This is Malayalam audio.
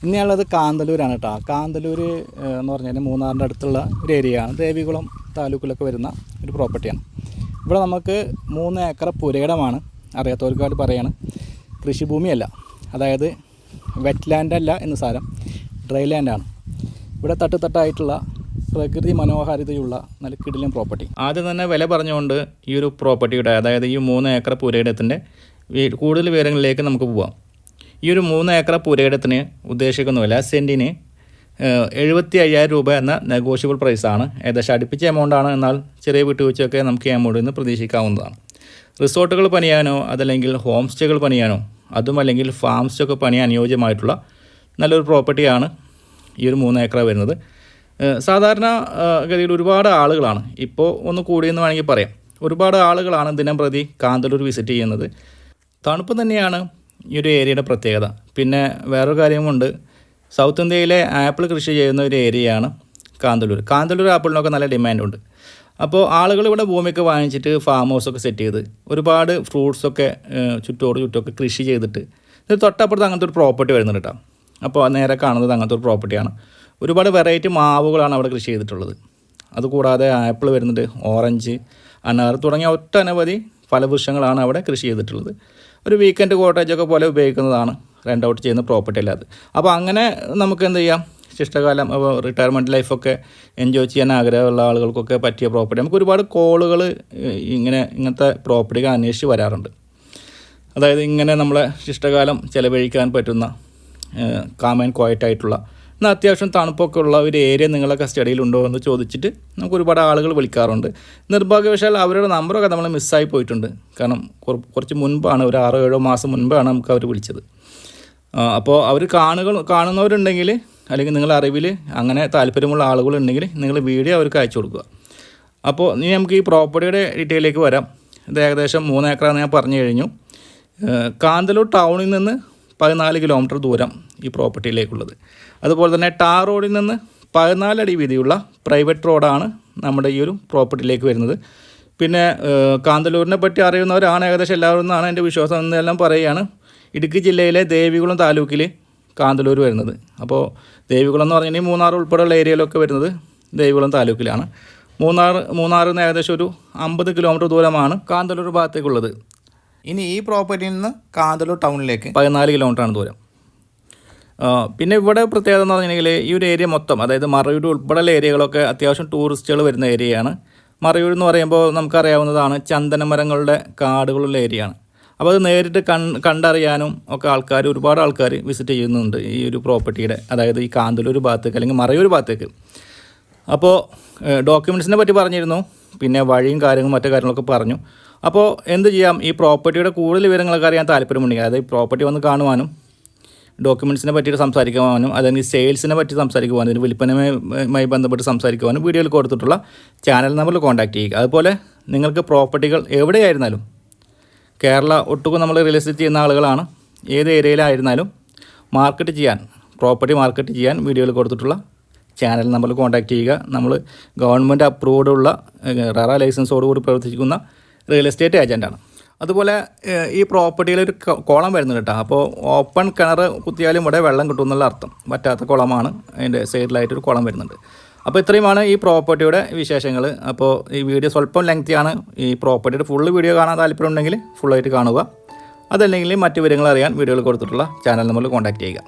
ഇനിയുള്ളത് കാന്തല്ലൂരാണ് കേട്ടോ. കാന്തല്ലൂർ എന്ന് പറഞ്ഞാൽ മൂന്നാറിൻ്റെ അടുത്തുള്ള ഒരു ഏരിയയാണ്. ദേവികുളം താലൂക്കിലൊക്കെ വരുന്ന ഒരു പ്രോപ്പർട്ടിയാണ്. ഇവിടെ നമുക്ക് 3 ഏക്കർ പുരയിടമാണ്. അറിയാത്തവർക്കായിട്ട് പറയാണ്, കൃഷിഭൂമിയല്ല, അതായത് വെറ്റ് ലാൻഡ് അല്ല എന്ന് സാരം, ഡ്രൈ ലാൻഡാണ്. ഇവിടെ തട്ടായിട്ടുള്ള പ്രകൃതി മനോഹാരിതയുള്ള നല്ല കിടിലൻ പ്രോപ്പർട്ടി. ആദ്യം തന്നെ വില പറഞ്ഞുകൊണ്ട് ഈ ഒരു പ്രോപ്പർട്ടിയുടെ, അതായത് ഈ 3 ഏക്കർ പുരയിടത്തിൻ്റെ കൂടുതൽ വിവരങ്ങളിലേക്ക് നമുക്ക് പോവാം. ഈ ഒരു 3 ഏക്കർ പുരയിടത്തിന് ഉദ്ദേശിക്കുന്ന വില സെൻറ്റിന് 75,000 രൂപ എന്ന നെഗോഷ്യബിൾ പ്രൈസാണ്. ഏകദേശം അടുപ്പിച്ച എമൗണ്ടാണ്. എന്നാൽ ചെറിയ വിട്ടുവീഴ്ചയൊക്കെ നമുക്ക് ഈ എമൗണ്ടിൽ നിന്ന് പ്രതീക്ഷിക്കാവുന്നതാണ്. റിസോർട്ടുകൾ പണിയാനോ അതല്ലെങ്കിൽ ഹോം സ്റ്റേകൾ പണിയാനോ അതും അല്ലെങ്കിൽ ഫാം സ്റ്റേ ഒക്കെ പണിയാൻ അനുയോജ്യമായിട്ടുള്ള നല്ലൊരു പ്രോപ്പർട്ടിയാണ് ഈ ഒരു 3 ഏക്കർ വരുന്നത്. സാധാരണ ഗതിയിൽ ഒരുപാട് ആളുകളാണ്, ഇപ്പോൾ ഒന്ന് കൂടിയെന്ന് വേണമെങ്കിൽ പറയാം, ഒരുപാട് ആളുകളാണ് ദിനം പ്രതി കാന്തല്ലൂർ വിസിറ്റ് ചെയ്യുന്നത്. തണുപ്പ് തന്നെയാണ് ഈ ഒരു ഏരിയയുടെ പ്രത്യേകത. പിന്നെ വേറൊരു കാര്യമുണ്ട്, സൗത്ത് ഇന്ത്യയിലെ ആപ്പിൾ കൃഷി ചെയ്യുന്ന ഒരു ഏരിയയാണ് കാന്തല്ലൂർ. കാന്തല്ലൂർ ആപ്പിളിനൊക്കെ നല്ല ഡിമാൻഡുണ്ട്. അപ്പോൾ ആളുകൾ ഇവിടെ ഭൂമിയൊക്കെ വാങ്ങിച്ചിട്ട് ഫാം ഹൗസൊക്കെ സെറ്റ് ചെയ്ത് ഒരുപാട് ഫ്രൂട്ട്സൊക്കെ ചുറ്റൊക്കെ കൃഷി ചെയ്തിട്ട് ഇത് തൊട്ടപ്പുറത്ത് അങ്ങനത്തെ ഒരു പ്രോപ്പർട്ടി വരുന്നുണ്ട് കേട്ടോ. അപ്പോൾ നേരെ കാണുന്നത് അങ്ങനത്തെ ഒരു പ്രോപ്പർട്ടിയാണ്. ഒരുപാട് വെറൈറ്റി മാവുകളാണ് അവിടെ കൃഷി ചെയ്തിട്ടുള്ളത്. അതുകൂടാതെ ആപ്പിൾ വരുന്നുണ്ട്, ഓറഞ്ച്, അനാർ തുടങ്ങിയ ഒട്ടനവധി ഫലവൃക്ഷങ്ങളാണ് അവിടെ കൃഷി ചെയ്തിട്ടുള്ളത്. ഒരു വീക്കെൻഡ് കോട്ടേജൊക്കെ പോലെ ഉപയോഗിക്കുന്നതാണ്, റെൻ്റ് ഔട്ട് ചെയ്യുന്ന പ്രോപ്പർട്ടി അല്ലാതെ. അപ്പോൾ അങ്ങനെ നമുക്ക് എന്ത് ചെയ്യാം, ശിഷ്ടകാലം റിട്ടയർമെൻറ്റ് ലൈഫൊക്കെ എൻജോയ് ചെയ്യാൻ ആഗ്രഹമുള്ള ആളുകൾക്കൊക്കെ പറ്റിയ പ്രോപ്പർട്ടി. നമുക്ക് ഒരുപാട് കോളുകൾ ഇങ്ങനത്തെ പ്രോപ്പർട്ടികൾ അന്വേഷിച്ച് വരാറുണ്ട്. അതായത് ഇങ്ങനെ നമ്മളെ ശിഷ്ടകാലം ചിലവഴിക്കാൻ പറ്റുന്ന കാം ആൻഡ് ക്വയറ്റ് ആയിട്ടുള്ള, എന്നാൽ അത്യാവശ്യം തണുപ്പൊക്കെ ഉള്ള ഒരു ഏരിയ നിങ്ങളൊക്കെ സ്റ്റഡിയിലുണ്ടോ എന്ന് ചോദിച്ചിട്ട് നമുക്ക് ഒരുപാട് ആളുകൾ വിളിക്കാറുണ്ട്. നിർഭാഗ്യവശാൽ അവരുടെ നമ്പറൊക്കെ നമ്മൾ മിസ്സായി പോയിട്ടുണ്ട്. കാരണം കുറച്ച് മുൻപാണ്, ഒരു 6-7 മാസം മുൻപാണ് നമുക്ക് അവർ വിളിച്ചത്. അപ്പോൾ അവർ കാണുന്നവരുണ്ടെങ്കിൽ അല്ലെങ്കിൽ നിങ്ങളുടെ അറിവിൽ അങ്ങനെ താല്പര്യമുള്ള ആളുകളുണ്ടെങ്കിൽ നിങ്ങൾ വീഡിയോ അവർക്ക് അയച്ചു കൊടുക്കുക. അപ്പോൾ ഇനി നമുക്ക് ഈ പ്രോപ്പർട്ടിയുടെ ഡീറ്റെയിലേക്ക് വരാം. ഇത് ഏകദേശം 3 ഏക്കറാണെന്ന് ഞാൻ പറഞ്ഞു കഴിഞ്ഞു. കാന്തല്ലൂർ ടൗണിൽ നിന്ന് 14 കിലോമീറ്റർ ദൂരം ഈ പ്രോപ്പർട്ടിയിലേക്കുള്ളത്. അതുപോലെ തന്നെ ടാർ റോഡിൽ നിന്ന് 14 അടി വീതിയുള്ള പ്രൈവറ്റ് റോഡാണ് നമ്മുടെ ഈ ഒരു പ്രോപ്പർട്ടിയിലേക്ക് വരുന്നത്. പിന്നെ കാന്തല്ലൂരിനെ പറ്റി അറിയുന്നവരാണ് ഏകദേശം എല്ലാവരും എന്നാണ് എൻ്റെ വിശ്വാസം എന്നെല്ലാം പറയുകയാണ്. ഇടുക്കി ജില്ലയിലെ ദേവികുളം താലൂക്കിൽ കാന്തല്ലൂർ വരുന്നത്. അപ്പോൾ ദേവികുളം എന്ന് പറഞ്ഞാൽ മൂന്നാർ ഉൾപ്പെടെയുള്ള ഏരിയയിലൊക്കെ വരുന്നത് ദേവികുളം താലൂക്കിലാണ്. മൂന്നാറിൽ നിന്ന് ഏകദേശം ഒരു 50 കിലോമീറ്റർ ദൂരമാണ് കാന്തല്ലൂർ ഭാഗത്തേക്കുള്ളത്. ഇനി ഈ പ്രോപ്പർട്ടിയിൽ നിന്ന് കാന്തല്ലൂർ ടൗണിലേക്ക് 14 കിലോമീറ്ററാണ് ദൂരം. പിന്നെ ഇവിടെ പ്രത്യേകത എന്ന് പറഞ്ഞിട്ടുണ്ടെങ്കിൽ ഈ ഒരു ഏരിയ മൊത്തം, അതായത് മറയൂർ ഉൾപ്പെടെയുള്ള ഏരിയകളൊക്കെ അത്യാവശ്യം ടൂറിസ്റ്റുകൾ വരുന്ന ഏരിയയാണ്. മറയൂർ എന്ന് പറയുമ്പോൾ നമുക്കറിയാവുന്നതാണ് ചന്ദനമരങ്ങളുടെ കാടുകളുള്ള ഏരിയയാണ്. അപ്പോൾ അത് നേരിട്ട് കണ്ടറിയാനും ഒക്കെ ഒരുപാട് ആൾക്കാർ വിസിറ്റ് ചെയ്യുന്നുണ്ട് ഈ ഒരു പ്രോപ്പർട്ടിയുടെ, അതായത് ഈ കാന്തല്ലൂർ ഭാഗത്തേക്ക് അല്ലെങ്കിൽ മറയൂർ ഭാഗത്തേക്ക്. അപ്പോൾ ഡോക്യുമെൻറ്റ്സിനെ പറ്റി പറഞ്ഞിരുന്നു, പിന്നെ വഴിയും കാര്യങ്ങളും മറ്റു കാര്യങ്ങളൊക്കെ പറഞ്ഞു. അപ്പോൾ എന്ത് ചെയ്യാം, ഈ പ്രോപ്പർട്ടിയുടെ കൂടുതൽ വിവരങ്ങളൊക്കെ അറിയാൻ താല്പര്യമുണ്ടെങ്കിൽ, അതായത് ഈ പ്രോപ്പർട്ടി വന്ന് കാണുവാനും ഡോക്യുമെൻറ്റ്സിനെ പറ്റിയിട്ട് സംസാരിക്കുവാനും അല്ലെങ്കിൽ സെയിൽസിനെ പറ്റി സംസാരിക്കുവാനും ഇതിന് വിൽപ്പനയുമായി ബന്ധപ്പെട്ട് സംസാരിക്കുവാനും വീഡിയോയിൽ കൊടുത്തിട്ടുള്ള ചാനൽ നമ്പറിൽ കോൺടാക്റ്റ് ചെയ്യുക. അതുപോലെ നിങ്ങൾക്ക് പ്രോപ്പർട്ടികൾ എവിടെയായിരുന്നാലും, കേരള ഒട്ടുക്കും നമ്മൾ റിയൽ എസ്റ്റേറ്റ് ചെയ്യുന്ന ആളുകളാണ്, ഏത് ഏരിയയിലായിരുന്നാലും പ്രോപ്പർട്ടി മാർക്കറ്റ് ചെയ്യാൻ വീഡിയോയിൽ കൊടുത്തിട്ടുള്ള ചാനൽ നമ്പറിൽ കോൺടാക്റ്റ് ചെയ്യുക. നമ്മൾ ഗവൺമെൻറ് അപ്രൂവ്ഡുള്ള റെറ ലൈസൻസോടുകൂടി പ്രവർത്തിക്കുന്ന റിയൽ എസ്റ്റേറ്റ് ഏജൻറ്റാണ്. അതുപോലെ ഈ പ്രോപ്പർട്ടിയിലൊരു കുളം വരുന്നുണ്ട് കേട്ടോ. അപ്പോൾ ഓപ്പൺ കിണർ കുത്തിയാലും ഇവിടെ വെള്ളം കിട്ടുമെന്നുള്ള അർത്ഥം, പറ്റാത്ത കുളമാണ്, അതിൻ്റെ സൈഡിലായിട്ടൊരു കുളം വരുന്നുണ്ട്. അപ്പോൾ ഇത്രയുമാണ് ഈ പ്രോപ്പർട്ടിയുടെ വിശേഷങ്ങൾ. അപ്പോൾ ഈ വീഡിയോ സ്വല്പം ലെങ്തിയാണ്. ഈ പ്രോപ്പർട്ടിയുടെ ഫുള്ള് വീഡിയോ കാണാൻ താല്പര്യമുണ്ടെങ്കിൽ ഫുള്ളായിട്ട് കാണുക. അതല്ലെങ്കിൽ മറ്റു വിവരങ്ങൾ അറിയാൻ വീഡിയോയിൽ കൊടുത്തിട്ടുള്ള ചാനൽ നമ്പറിൽ കോൺടാക്റ്റ് ചെയ്യുക.